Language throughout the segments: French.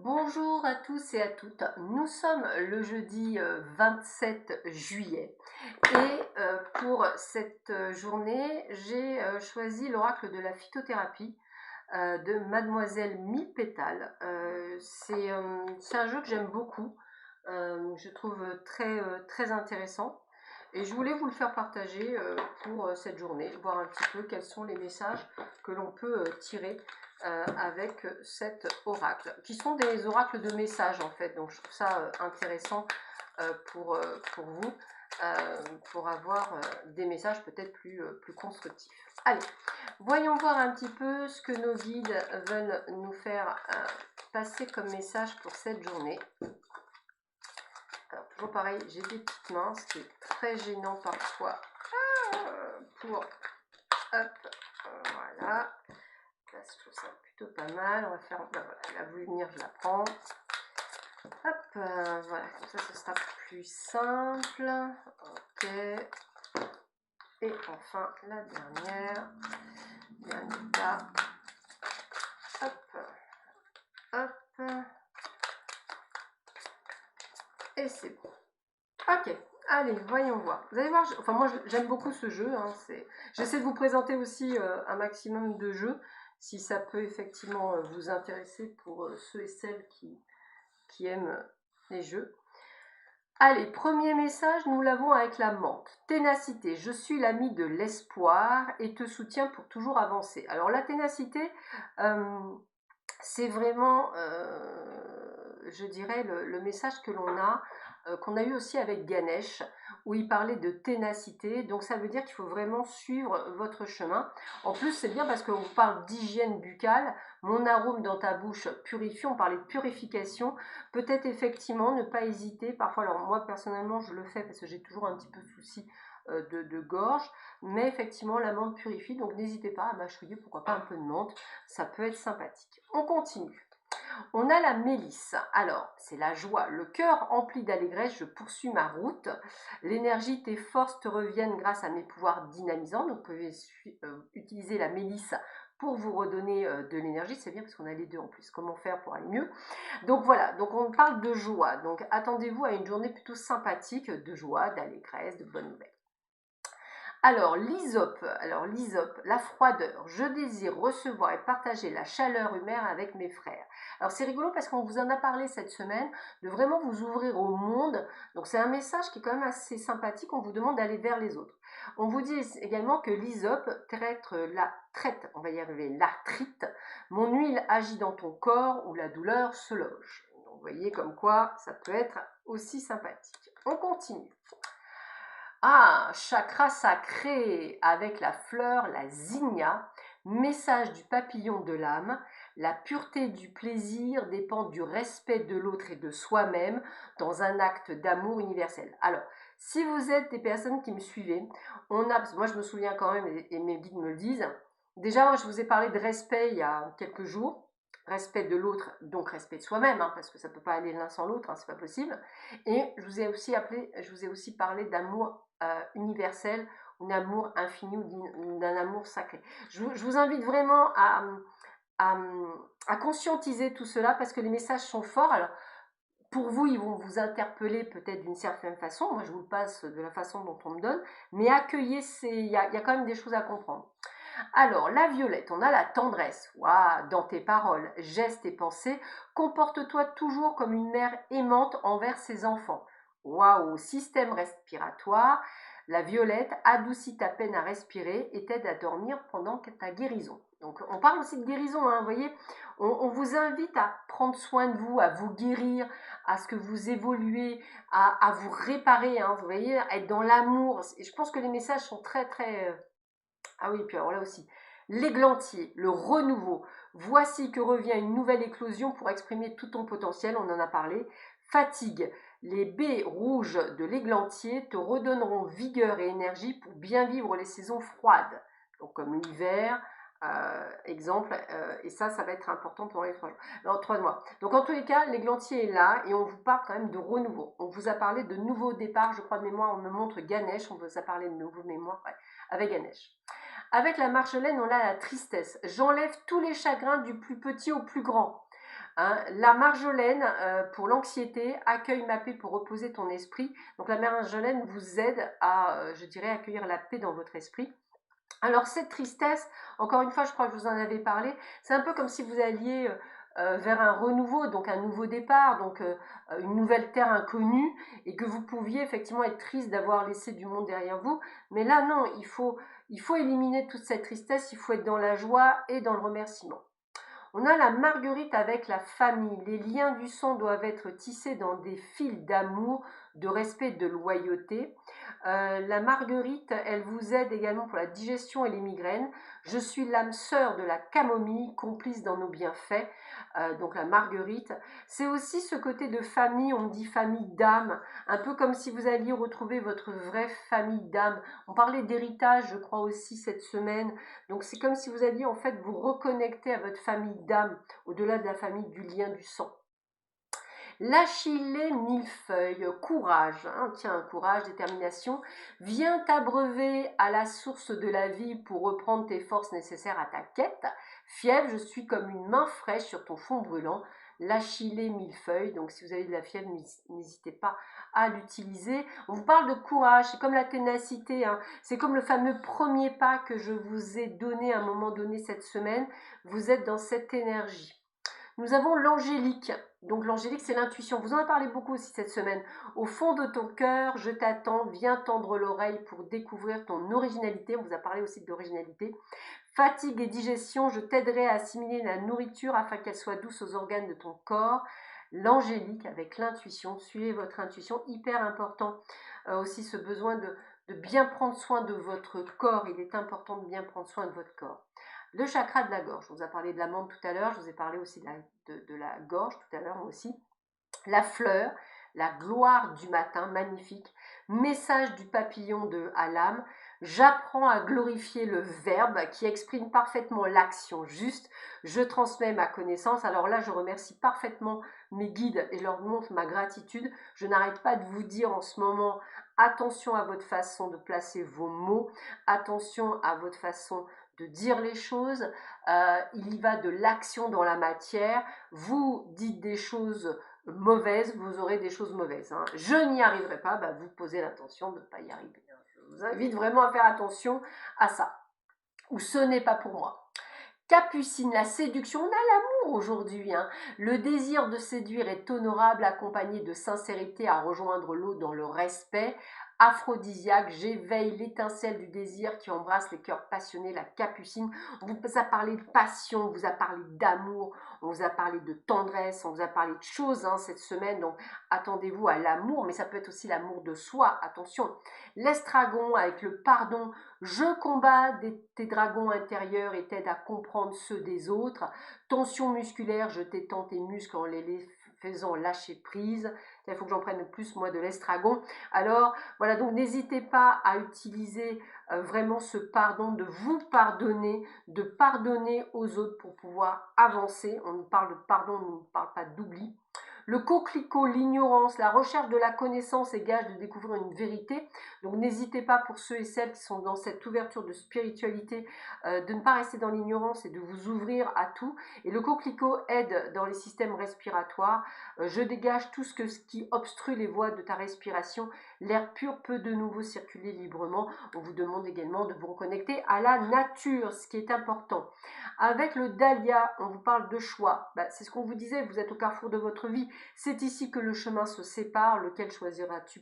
Bonjour à tous et à toutes, nous sommes le jeudi 27 juillet et pour cette journée j'ai choisi l'oracle de la phytothérapie de Mademoiselle Mille Pétales. C'est un jeu que j'aime beaucoup, je trouve très intéressant et je voulais vous le faire partager pour cette journée, voir un petit peu quels sont les messages que l'on peut tirer avec cet oracle, qui sont des oracles de messages en fait, donc je trouve ça intéressant pour vous, pour avoir des messages peut-être plus constructifs. Allez, voyons voir un petit peu ce que nos guides veulent nous faire passer comme message pour cette journée. Alors, toujours pareil, j'ai des petites mains, ce qui est très gênant parfois pour... Hop, voilà. Là, je trouve ça plutôt pas mal. On va faire... Ben voilà, elle a voulu venir, je la prends. Hop, voilà, comme ça, ce sera plus simple. Ok. Et enfin, la dernière. Dernier tas. Hop, hop. Et c'est bon. Ok, allez, voyons voir. Vous allez voir, enfin moi j'aime beaucoup ce jeu. Hein, j'essaie de vous présenter aussi un maximum de jeux, si ça peut effectivement vous intéresser pour ceux et celles qui aiment les jeux. Allez, premier message, nous l'avons avec la menthe. Ténacité, je suis l'ami de l'espoir et te soutiens pour toujours avancer. Alors la ténacité, c'est vraiment, je dirais, le message que l'on a, qu'on a eu aussi avec Ganesh, où il parlait de ténacité. Donc ça veut dire qu'il faut vraiment suivre votre chemin. En plus, c'est bien parce qu'on vous parle d'hygiène buccale. Mon arôme dans ta bouche purifie. On parlait de purification. Peut-être effectivement ne pas hésiter. Parfois, alors moi personnellement, je le fais parce que j'ai toujours un petit peu de souci de gorge. Mais effectivement, la menthe purifie. Donc n'hésitez pas à mâchouiller, pourquoi pas un peu de menthe. Ça peut être sympathique. On continue. On a la mélisse. Alors, c'est la joie. Le cœur empli d'allégresse, je poursuis ma route. L'énergie, tes forces te reviennent grâce à mes pouvoirs dynamisants. Donc, vous pouvez utiliser la mélisse pour vous redonner de l'énergie. C'est bien parce qu'on a les deux en plus. Comment faire pour aller mieux? Donc voilà, donc on parle de joie. Donc attendez-vous à une journée plutôt sympathique de joie, d'allégresse, de bonnes nouvelles. Alors l'hysope, la froideur, je désire recevoir et partager la chaleur humaine avec mes frères. Alors c'est rigolo parce qu'on vous en a parlé cette semaine, de vraiment vous ouvrir au monde. Donc c'est un message qui est quand même assez sympathique, on vous demande d'aller vers les autres. On vous dit également que l'hysope traite, on va y arriver, l'arthrite. Mon huile agit dans ton corps où la douleur se loge. Donc vous voyez comme quoi ça peut être aussi sympathique. On continue. Ah, chakra sacré avec la fleur, la zinnia, message du papillon de l'âme. La pureté du plaisir dépend du respect de l'autre et de soi-même dans un acte d'amour universel. Alors, si vous êtes des personnes qui me suivez, parce que moi je me souviens quand même, et mes guides me le disent, déjà moi je vous ai parlé de respect il y a quelques jours, respect de l'autre, donc respect de soi-même, hein, parce que ça ne peut pas aller l'un sans l'autre, hein, c'est pas possible. Et je vous ai aussi parlé d'amour universel, un amour infini ou d'un amour sacré. Je vous invite vraiment à conscientiser tout cela parce que les messages sont forts. Alors, pour vous, ils vont vous interpeller peut-être d'une certaine façon. Moi, je vous le passe de la façon dont on me donne. Mais accueillez, il y a quand même des choses à comprendre. Alors, la violette, on a la tendresse. Waouh, dans tes paroles, gestes et pensées, comporte-toi toujours comme une mère aimante envers ses enfants. Waouh, système respiratoire, la violette adoucit ta peine à respirer et t'aide à dormir pendant ta guérison. Donc, on parle aussi de guérison, hein, vous voyez, on vous invite à prendre soin de vous, à vous guérir, à ce que vous évoluez, à vous réparer, hein, vous voyez, à être dans l'amour. Et je pense que les messages sont très... Ah oui, puis alors là aussi, l'églantier, le renouveau. Voici que revient une nouvelle éclosion pour exprimer tout ton potentiel, on en a parlé. Fatigue, les baies rouges de l'églantier te redonneront vigueur et énergie pour bien vivre les saisons froides. Donc comme l'hiver, exemple, et ça va être important pendant les 3 mois. Donc en tous les cas, l'églantier est là et on vous parle quand même de renouveau. On vous a parlé de nouveaux départs, je crois de mémoire, on me montre Ganesh, on vous a parlé de nouveaux mémoires, ouais, avec Ganesh. Avec la marjolaine, on a la tristesse. J'enlève tous les chagrins du plus petit au plus grand. Hein. La marjolaine, pour l'anxiété, accueille ma paix pour reposer ton esprit. Donc la marjolaine vous aide à, je dirais, accueillir la paix dans votre esprit. Alors cette tristesse, encore une fois, je crois que je vous en avais parlé, c'est un peu comme si vous alliez vers un renouveau, donc un nouveau départ, donc une nouvelle terre inconnue, et que vous pouviez effectivement être triste d'avoir laissé du monde derrière vous. Mais là, non, il faut éliminer toute cette tristesse, il faut être dans la joie et dans le remerciement. On a la marguerite avec la famille. Les liens du sang doivent être tissés dans des fils d'amour, de respect, de loyauté. La marguerite, elle vous aide également pour la digestion et les migraines. Je suis l'âme sœur de la camomille, complice dans nos bienfaits. Donc la marguerite, c'est aussi ce côté de famille, on dit famille d'âme, un peu comme si vous alliez retrouver votre vraie famille d'âme. On parlait d'héritage, je crois aussi cette semaine. Donc c'est comme si vous alliez en fait vous reconnecter à votre famille d'âme, au-delà de la famille du lien du sang. L'Achillée millefeuille, courage, hein, tiens, courage, détermination, viens t'abreuver à la source de la vie pour reprendre tes forces nécessaires à ta quête. Fièvre, je suis comme une main fraîche sur ton fond brûlant. L'Achillée millefeuille, donc si vous avez de la fièvre, n'hésitez pas à l'utiliser. On vous parle de courage, c'est comme la ténacité, hein. C'est comme le fameux premier pas que je vous ai donné à un moment donné cette semaine. Vous êtes dans cette énergie. Nous avons l'angélique. Donc l'angélique, c'est l'intuition. Vous en avez parlé beaucoup aussi cette semaine. Au fond de ton cœur, je t'attends. Viens tendre l'oreille pour découvrir ton originalité. On vous a parlé aussi d'originalité. Fatigue et digestion, je t'aiderai à assimiler la nourriture afin qu'elle soit douce aux organes de ton corps. L'angélique avec l'intuition. Suivez votre intuition, hyper important. Aussi ce besoin de bien prendre soin de votre corps. Il est important de bien prendre soin de votre corps. Le chakra de la gorge, on vous a parlé de l'amande tout à l'heure, je vous ai parlé aussi de la gorge tout à l'heure aussi. La fleur, la gloire du matin, magnifique. Message du papillon de Alam. J'apprends à glorifier le verbe qui exprime parfaitement l'action juste. Je transmets ma connaissance. Alors là, je remercie parfaitement mes guides et leur montre ma gratitude. Je n'arrête pas de vous dire en ce moment, attention à votre façon de placer vos mots. Attention à votre façon de dire les choses. Il y va de l'action dans la matière. Vous dites des choses mauvaises, vous aurez des choses mauvaises. Hein. Je n'y arriverai pas, bah, vous posez l'intention de ne pas y arriver. Je vous invite vraiment à faire attention à ça. Ou ce n'est pas pour moi. Capucine, la séduction, on a l'amour aujourd'hui. Hein. Le désir de séduire est honorable, accompagné de sincérité à rejoindre l'autre dans le respect. Aphrodisiaque, j'éveille l'étincelle du désir qui embrasse les cœurs passionnés, la capucine. On vous a parlé de passion, on vous a parlé d'amour, on vous a parlé de tendresse, on vous a parlé de choses hein, cette semaine. Donc attendez-vous à l'amour, mais ça peut être aussi l'amour de soi, attention. L'estragon avec le pardon, je combats tes dragons intérieurs et t'aide à comprendre ceux des autres. Tension musculaire, je t'étends tes muscles en les faisant lâcher prise. Il faut que j'en prenne plus, moi, de l'estragon. Alors, voilà, donc n'hésitez pas à utiliser vraiment ce pardon, de vous pardonner, de pardonner aux autres pour pouvoir avancer. On nous parle de pardon, on ne parle pas d'oubli. Le coquelicot, l'ignorance, la recherche de la connaissance est gage de découvrir une vérité. Donc n'hésitez pas pour ceux et celles qui sont dans cette ouverture de spiritualité de ne pas rester dans l'ignorance et de vous ouvrir à tout. Et le coquelicot aide dans les systèmes respiratoires. Je dégage tout ce qui obstrue les voies de ta respiration. L'air pur peut de nouveau circuler librement. On vous demande également de vous reconnecter à la nature, ce qui est important. Avec le dahlia, on vous parle de choix. C'est ce qu'on vous disait, vous êtes au carrefour de votre vie. C'est ici que le chemin se sépare. Lequel choisiras-tu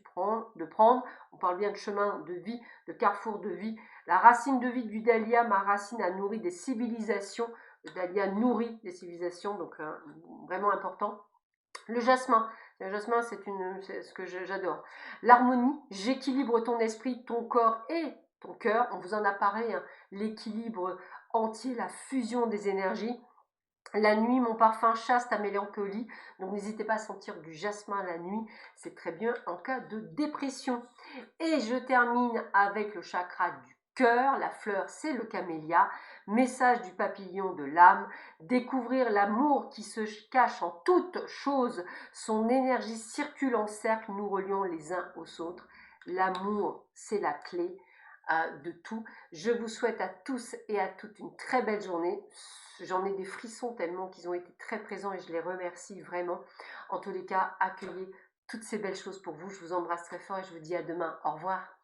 de prendre? On parle bien de chemin de vie, de carrefour de vie. La racine de vie du dahlia, ma racine a nourri des civilisations. Le dahlia nourrit des civilisations, donc vraiment important. Le jasmin, c'est ce que j'adore. L'harmonie, j'équilibre ton esprit, ton corps et ton cœur. On vous en a parlé, hein, l'équilibre entier, la fusion des énergies. La nuit, mon parfum chasse ta mélancolie. Donc n'hésitez pas à sentir du jasmin la nuit. C'est très bien en cas de dépression. Et je termine avec le chakra du cœur. La fleur, c'est le camélia. Message du papillon de l'âme. Découvrir l'amour qui se cache en toute chose. Son énergie circule en cercle. Nous relions les uns aux autres. L'amour, c'est la clé. de tout. Je vous souhaite à tous et à toutes une très belle journée. J'en ai des frissons tellement qu'ils ont été très présents et je les remercie vraiment. En tous les cas, accueillez toutes ces belles choses pour vous. Je vous embrasse très fort et je vous dis à demain. Au revoir.